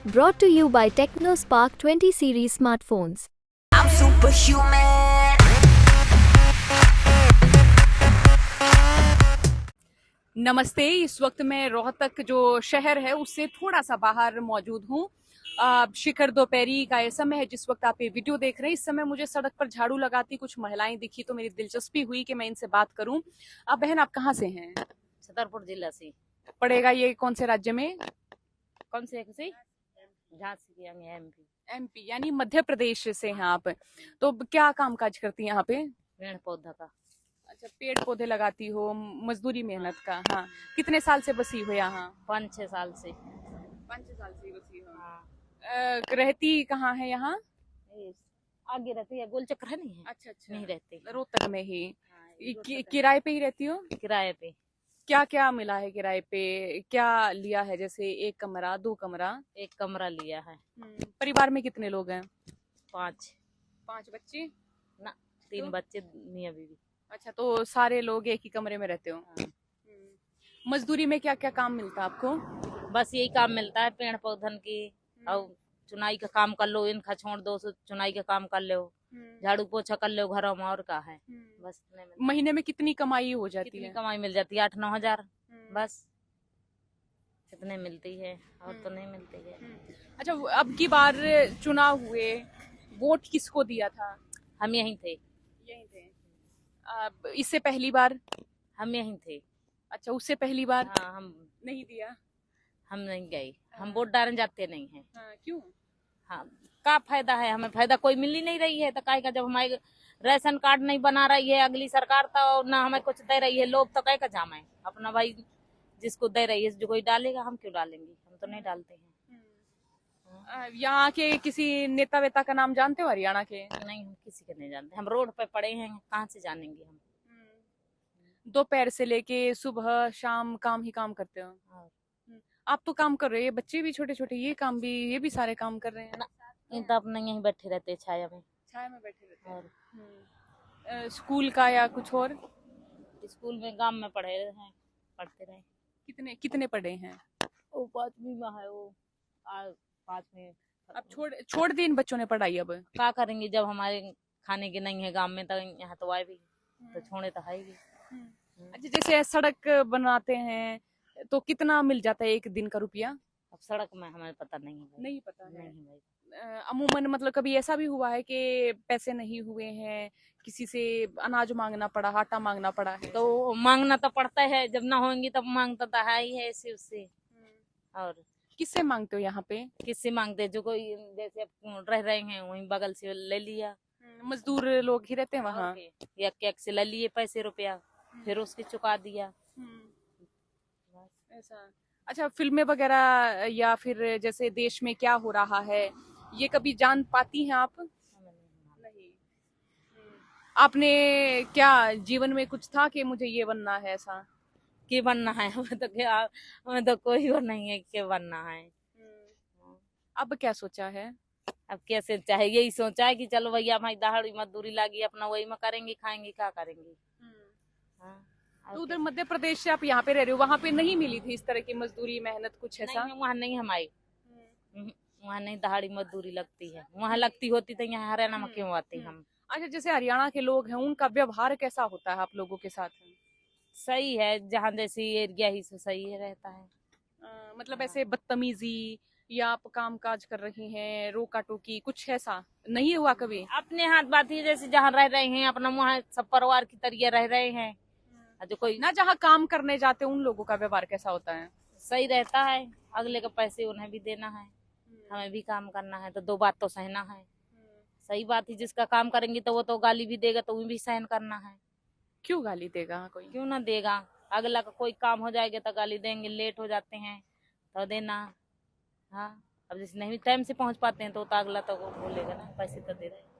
Brought to you by TechnoSpark 20 series smartphones. I'm superhuman. नमस्ते। इस वक्त मैं रोहतक जो शहर है उससे थोड़ा सा बाहर मौजूद हूँ। शिखर दोपहरी का ये समय है जिस वक्त आप ये वीडियो देख रहे हैं। इस समय मुझे सड़क पर झाड़ू लगाती कुछ महिलाएं दिखी तो मेरी दिलचस्पी हुई कि मैं इनसे बात करूं। बहन, आप कहाँ से हैं? छतरपुर जिला से। पड़ेगा ये कौन से राज्य में? कौन से झांसी की एमपी। एमपी यानी मध्य प्रदेश से हैं आप। तो क्या काम काज करती हैं यहाँ पे? पेड़ पौधा का। अच्छा, पेड़ पौधे लगाती हो, मजदूरी मेहनत का। हाँ, कितने साल से बसी हो यहाँ? 5-6 साल से। 5-6 साल से बसी हो। हाँ। रहती कहाँ है यहाँ? आगे रहती है, गोल चक्कर है नहीं है। अच्छा अच्छा, नहीं रहती। रोहतक में ही। हाँ, किराए पे ही रहती हो? किराए पे। क्या क्या मिला है किराए पे? क्या लिया है? जैसे 1 कमरा, 2 कमरा? 1 कमरा लिया है। परिवार में कितने लोग हैं? 5। 5 बच्चे? ना, 3 बच्चे मियां बीवी। अच्छा, तो सारे लोग एक ही कमरे में रहते हो? हाँ। मजदूरी में क्या क्या काम मिलता है आपको? बस यही काम मिलता है, पेड़ पौधन की और चुनाई का काम कर लो, इनका छोड़ दो, चुनाई का काम कर लो, झाड़ू पोछा कर लो घरों में, और का है। बस महीने में कितनी कमाई हो जाती कितनी है? कमाई मिल जाती है? 8-9 हजार। बस कितने मिलती है, और तो नहीं मिलती है। अच्छा, अब की बार चुनाव हुए, वोट किसको दिया था? हम यहीं थे। यहीं थे। इससे पहली बार? हम यहीं थे। अच्छा, उससे पहली बार? हाँ, हम नहीं दिया। हम नहीं गए, हम वोट डालने जाते नहीं हैं। हाँ, क्यों? हाँ, का फायदा है? हमें फायदा कोई मिल ही नहीं रही है, तो काहे का? जब हमारे राशन कार्ड नहीं बना रही है अगली सरकार, तो ना हमें कुछ दे रही है, लोग तो काहे का जाम है अपना भाई, जिसको दे रही है जो कोई डालेगा, हम क्यों डालेंगे? हम तो नहीं डालते हैं। यहाँ के किसी नेता वेता का नाम जानते हो हरियाणा के? नहीं, हम किसी के नहीं जानते, हम रोड पे पड़े हैं, कहाँ से जानेंगे हम? दोपहर से लेके सुबह शाम काम ही काम करते हो? आप तो काम कर रहे हैं, बच्चे भी छोटे छोटे, ये भी सारे काम कर रहे हैं ना? इन तो अपने यहीं बैठे रहते छाया में। छाया में बैठे रहते हैं। और स्कूल का या कुछ और? स्कूल में गांव में पढ़ते रहे। कितने कितने पढ़े हैं? वो 5वीं में है, वो 5वीं। अब छोड़ दी इन बच्चों ने पढ़ाई? अब क्या करेंगे जब हमारे खाने के नहीं है गांव में, तो यहाँ तो आए भी तो छोड़े तो है ही। अच्छा, जैसे सड़क बनाते हैं तो कितना मिल जाता है एक दिन का रुपया? अब सड़क में हमें पता नहीं है भाई। नहीं पता है। नहीं भाई। अमूमन मतलब कभी ऐसा भी हुआ है कि पैसे नहीं हुए हैं, किसी से अनाज मांगना पड़ा, आटा मांगना पड़ा है? तो मांगना तो पड़ता है, जब ना होंगी तब मांगता तो है ही है ऐसे उससे। और किससे मांगते हो यहाँ पे? किससे मांगते? जो कोई जैसे रह रहे हैं वहीं बगल से ले लिया। मजदूर लोग ही रहते हैं वहाँ? या केक से ले लिए पैसे रुपया, फिर उसकी चुका दिया। ऐसा। अच्छा, फिल्में वगैरह या फिर जैसे देश में क्या हो रहा है ये कभी जान पाती हैं आप? नहीं। आपने क्या जीवन में कुछ था कि मुझे ये बनना है, ऐसा? के बनना है? हमें तो कोई वो नहीं है के बनना है। अब क्या सोचा है? अब कैसे चाहे, यही सोचा है कि चलो भैया हमारी दहाड़ी मजदूरी लगी, अपना वही में करेंगे, खाएंगे, क्या करेंगे। हाँ। तो उधर मध्य प्रदेश से आप यहाँ पे रह रहे हो, वहाँ पे नहीं मिली थी इस तरह की मजदूरी मेहनत कुछ ऐसा? नहीं, वहाँ नहीं हमारी, वहाँ नहीं दहाड़ी मजदूरी लगती है। वहाँ लगती होती तो यहाँ हरियाणा में क्यों आते हम? अच्छा, जैसे हरियाणा के लोग हैं उनका व्यवहार कैसा होता है आप लोगों के साथ? सही है, जहाँ जैसी एरिया ही से सही है रहता है। मतलब ऐसे बदतमीजी या आप काम काज कर रही हैं, रोका टोकी कुछ ऐसा नहीं हुआ कभी? अपने हाथ बात ही, जैसे जहाँ रह रहे हैं अपना वहाँ सब परिवार की तरह रह रहे हैं। जो कोई ना जहाँ काम करने जाते उन लोगों का व्यवहार कैसा होता है? सही रहता है, अगले के पैसे उन्हें भी देना है, हमें भी काम करना है, तो 2 बात तो सहना है। सही बात है, जिसका काम करेंगे तो वो तो गाली भी देगा, तो वो भी सहन करना है। क्यों गाली देगा कोई? क्यों ना देगा? अगला का कोई काम हो जाएगा तो गाली देंगे, लेट हो जाते हैं तो देना। हाँ, अब जैसे नहीं टाइम से पहुंच पाते हैं तो अगला तो बोलेगा ना, पैसे तो दे रहे।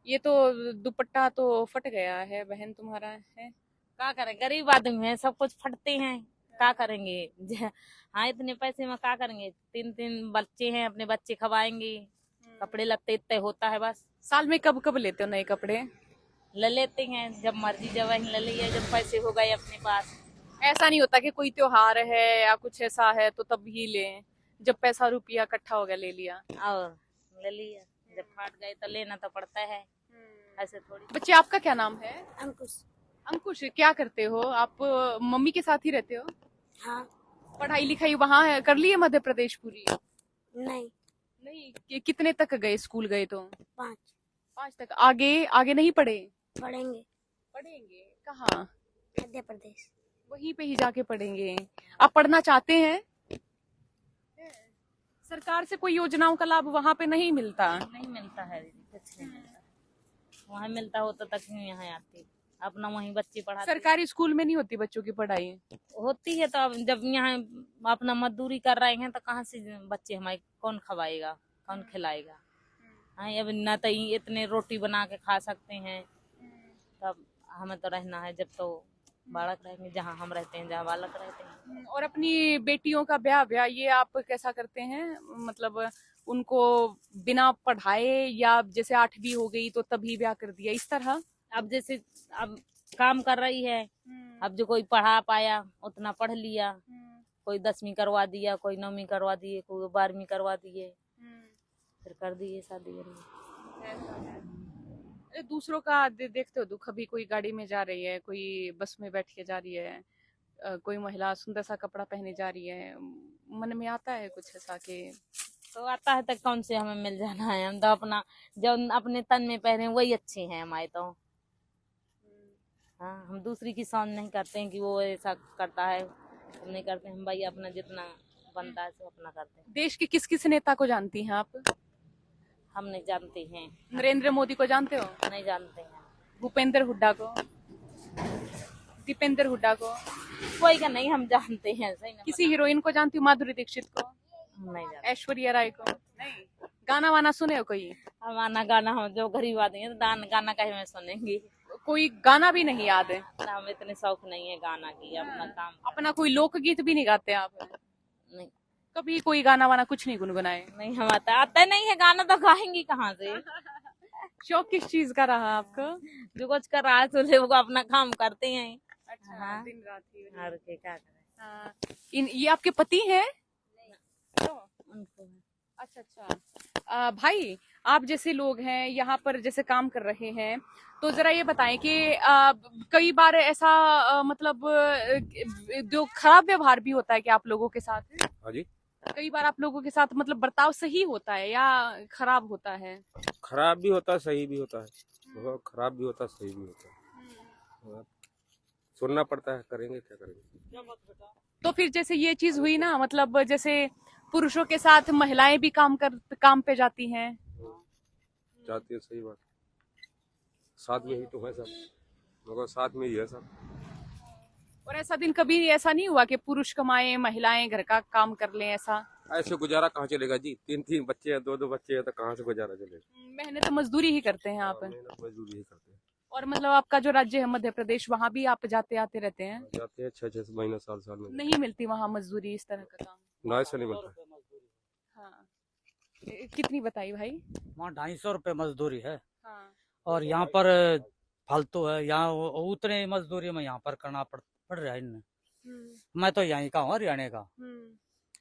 ये तो दुपट्टा तो फट गया है बहन तुम्हारा है? क्या करें, गरीब आदमी है, सब कुछ फटते हैं, क्या करेंगे। हाँ, इतने पैसे में क्या करेंगे? 3 बच्चे हैं, अपने बच्चे खवाएंगे, कपड़े लत्ते इतने होता है बस। साल में कब कब लेते हो नए कपड़े? ले लेते हैं जब मर्जी, जब वही ले लिए, जब पैसे हो गए अपने पास। ऐसा नहीं होता कि कोई त्योहार है या कुछ ऐसा है तो तब ही लें, जब पैसा रुपया इकट्ठा हो गया ले लिया? और ले लिया, जब फाट गए तो लेना तो पड़ता है, ऐसे थोड़ी। बच्चे, आपका क्या नाम है? अंकुश। अंकुश, क्या करते हो आप? मम्मी के साथ ही रहते हो? हाँ। पढ़ाई लिखाई वहाँ कर ली है मध्य प्रदेश पूरी? नहीं। नहीं, कितने तक गए, स्कूल गए तो? 5 5 तक। आगे आगे नहीं पढ़े? पढ़ेंगे। पढ़ेंगे कहाँ? मध्य प्रदेश। वहीं पे ही जाके पढ़ेंगे। आप पढ़ना चाहते हैं? सरकार से कोई योजनाओं का लाभ वहाँ पे नहीं मिलता? नहीं मिलता है दीदी, कुछ नहीं मिलता। वहाँ मिलता होता तक ही यहाँ आती, अपना वहीं बच्चे पढ़ाते। सरकारी स्कूल में नहीं होती बच्चों की पढ़ाई? होती है तो अब जब यहाँ अपना मजदूरी कर रहे हैं तो कहाँ से बच्चे हमारे, कौन खवाएगा, कौन खिलाएगा? हाँ, अब न तो इतने रोटी बना के खा सकते हैं, तब हमें तो रहना है, जब तो बालक रहेंगे जहाँ हम रहते हैं, जहाँ बालक रहते हैं। और अपनी बेटियों का ब्याह ये आप कैसा करते हैं? मतलब उनको बिना पढ़ाए, या जैसे 8वीं हो गई तो तभी ब्याह कर दिया, इस तरह? अब जैसे अब काम कर रही है, अब जो कोई पढ़ा पाया उतना पढ़ लिया, कोई 10वीं करवा दिया, कोई 9वीं करवा दिए, कोई 12वीं करवा दिए, फिर कर दिए शादी। दूसरों का देखते हो दुख, अभी कोई गाड़ी में जा रही है, कोई बस में बैठ के जा रही है, कोई महिला सुंदर सा कपड़ा पहने जा रही है, मन में आता है कुछ ऐसा कि? तो आता है तो कौन से हमें मिल जाना है, हम तो अपना जो अपने तन में पहने वही अच्छे हैं हमारे तो। हाँ, हम दूसरी की शान नहीं करते हैं कि वो ऐसा करता है, हम नहीं करते, हम भाई अपना जितना बनता है सो अपना करते हैं। देश के किस किस नेता को जानती हैं आप? हम नहीं जानते हैं। नरेंद्र मोदी को जानते हो? नहीं जानते हैं। भूपेंद्र हुड्डा को? दीपेंद्र हुड्डा को? कोई का नहीं हम जानते हैं, सही ना। किसी हीरोइन को जानती हो? माधुरी दीक्षित को? नहीं जानते। ऐश्वर्या राय को? नहीं। गाना वाना सुने हो कोई? हमारा गाना, हम जो गरीब आदमी है तो गाना कहीं में सुनेंगे, कोई गाना भी नहीं याद है? हम इतने शौक नहीं है गाना की, अपना काम। अपना कोई लोकगीत भी नहीं गाते आप? नहीं, कभी कोई गाना वाना कुछ नहीं गुनगुनाए? नहीं हम आता नहीं है गाना, तो गाएंगे कहाँ से? शौक किस चीज का रहा आपको? जो कुछ कर रहा है तो लोग अपना काम करते हैं। अच्छा, हाँ। दिन रात ही और क्या करें। हाँ। ये आपके पति हैं? उनको अच्छा। भाई, आप जैसे लोग हैं यहाँ पर जैसे काम कर रहे हैं, तो जरा ये बताएं कि कई बार ऐसा मतलब जो खराब व्यवहार भी होता है कि आप लोगों के साथ? हाँ जी। कई बार आप लोगों के साथ मतलब बर्ताव सही होता है या खराब होता है? खराब भी होता है, सही भी होता है, बहुत खराब भी होता है, सही भी होता है, सुनना पड़ता है, करेंगे क्या करेंगे। तो फिर जैसे ये चीज हुई ना, मतलब जैसे पुरुषों के साथ महिलाएं भी काम पे जाती हैं? जाती है, सही बात, साथ में ही तो है सब, मगर साथ में ही है सब। और ऐसा दिन कभी ऐसा नहीं हुआ कि पुरुष कमाए, महिलाएं घर का काम कर लें? ऐसा ऐसे गुजारा कहाँ चलेगा जी, 3-3 बच्चे हैं, 2-2 बच्चे हैं, तो कहाँ से गुजारा चलेगा। मेहनत मजदूरी ही करते हैं आप? मेहनत मजदूरी ही करते हैं। और मतलब आपका जो राज्य है मध्य प्रदेश, वहाँ भी आप जाते आते रहते हैं? जाते हैं 6-6 महीने, साल में। नहीं मिलती वहाँ मजदूरी, इस तरह का काम? ना, ऐसा नहीं मिलता। हाँ। कितनी बताई भाई? वहाँ 250 रुपये मजदूरी है। हाँ। और यहाँ पर फालतू है, यहाँ उतने मजदूरी में यहाँ पर करना पड़ रहा है इन्हें। मैं तो यहीं का हूँ, हरियाणा का।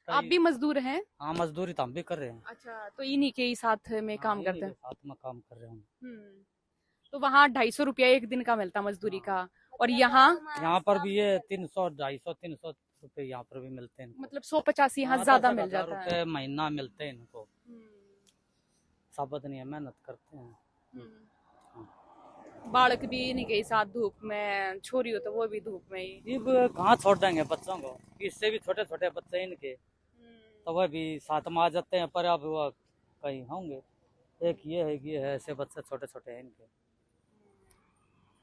आप भी मजदूर हैं? हाँ, मजदूरी तो हम भी कर रहे हैं। अच्छा, तो इन्हीं के ही साथ में काम करते हैं? साथ में काम कर रहे हैं। तो वहाँ 250 रुपया एक दिन का मिलता मजदूरी का, और यहाँ पर भी ये 300, 250, 300 रुपए यहाँ पर भी मिलते हैं। मतलब 150 यहाँ ज्यादा मिल जाता है। महीना मिलते हैं इनको। साबत नहीं है, मेहनत करते हैं। बालक भी नहीं गई साथ धूप में, छोरी हो तो वो भी धूप में ही। अब कहाँ छोड़ देंगे बच्चों को, इससे भी छोटे छोटे बच्चे इनके, तो वह भी साथ में आ जाते हैं, पर अब वो कहीं होंगे। एक ये है ऐसे बच्चे छोटे छोटे हैं इनके,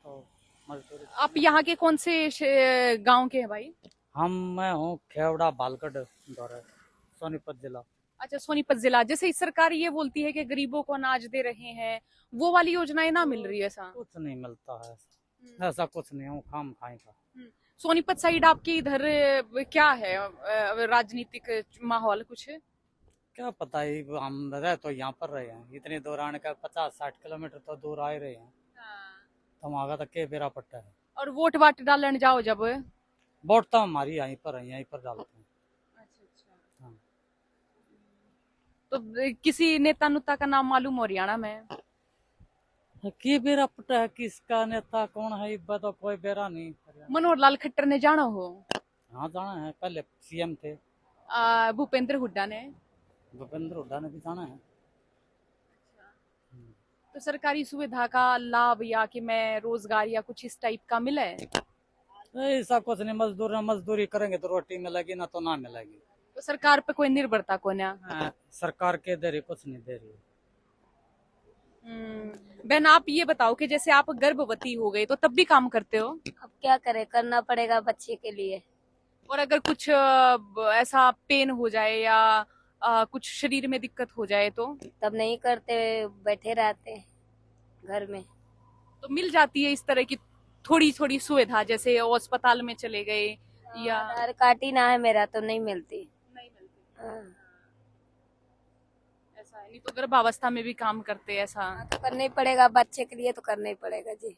तो मजदूरी। आप यहाँ के कौन से गांव के हैं भाई? मैं हूँ खेवड़ा बालगढ़ दौरा, सोनीपत जिला। अच्छा, सोनीपत जिला। जैसे सरकार ये बोलती है कि गरीबों को अनाज दे रहे हैं, वो वाली योजनाएं ना मिल रही है? ऐसा कुछ नहीं मिलता है, ऐसा कुछ नहीं है, काम खाएगा। सोनीपत साइड आपके इधर क्या है राजनीतिक माहौल कुछ? क्या पता है, हम रहे तो यहाँ पर रहे हैं, इतने दूर आने का 50-60 किलोमीटर तो दूर आ ही रहे हैं, तो हम आगे तक के बेरा पट्टा है। और वोट वाट डालने जाओ जब वोट तो हमारी यहीं पर है, यहीं पर डालते हैं। अच्छा। हाँ। तो किसी नेता नुता का नाम मालूम हो हरियाणा में? की बेरा पटा है, किसका नेता कौन है, इब्बा तो कोई बेरा नहीं। मनोहर लाल खट्टर ने जाना हो? हाँ जाना है, पहले सीएम थे। भूपेंद्र हुड्डा ने? भूपेंद्र हुड्डा ने भी जाना है। तो सरकारी सुविधा का लाभ या कि मैं रोजगार या कुछ इस टाइप का मिला है? ऐसा कुछ नहीं, मजदूरी करेंगे तो रोटी मिलेगी, ना तो ना मिलेगी। तो सरकार पे कोई निर्भरता को ना? सरकार के दे रही, कुछ नहीं दे रही। बहन आप ये बताओ कि जैसे आप गर्भवती हो गई तो तब भी काम करते हो? अब क्या करें, करना पड़ेगा बच्चे के लिए। और अगर कुछ ऐसा पेन हो जाए या कुछ शरीर में दिक्कत हो जाए तो? तब नहीं करते, बैठे रहते हैं घर में। तो मिल जाती है इस तरह की थोड़ी थोड़ी सुविधा, जैसे अस्पताल में चले गए या? आधार कार्ड ही ना है मेरा तो नहीं मिलती। नहीं मिलती। हाँ, ऐसा है, नहीं तो गर्भावस्था में भी काम करते ऐसा? तो करना ही पड़ेगा, बच्चे के लिए तो करना ही पड़ेगा जी।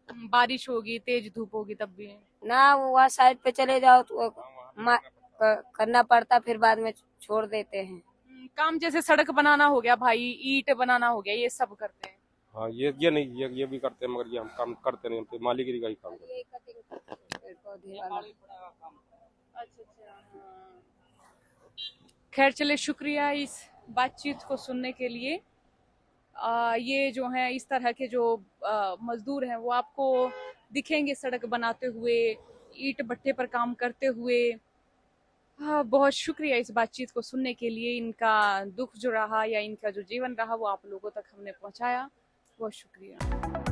बारिश होगी, तेज धूप होगी तब भी? ना वहाँ साइड पे चले जाओ तो करना पड़ता, फिर बाद में छोड़ देते हैं। काम जैसे सड़क बनाना हो गया भाई, ईंट बनाना हो गया, ये सब करते हैं? हाँ ये नहीं, ये भी करते हैं, मगर ये हम काम करते नहीं, हम तो मालीगिरी का ही काम करते हैं। ये कटिंग पेड़ पौधे वाला। खैर चले, शुक्रिया इस बातचीत को सुनने के लिए। ये जो हैं इस तरह के जो मजदूर हैं वो आपको दिखेंगे सड़क बनाते हुए, ईंट भट्टे पर काम करते हुए। हाँ, बहुत शुक्रिया इस बातचीत को सुनने के लिए। इनका दुख जो रहा या इनका जो जीवन रहा वो आप लोगों तक हमने पहुंचाया, बहुत शुक्रिया।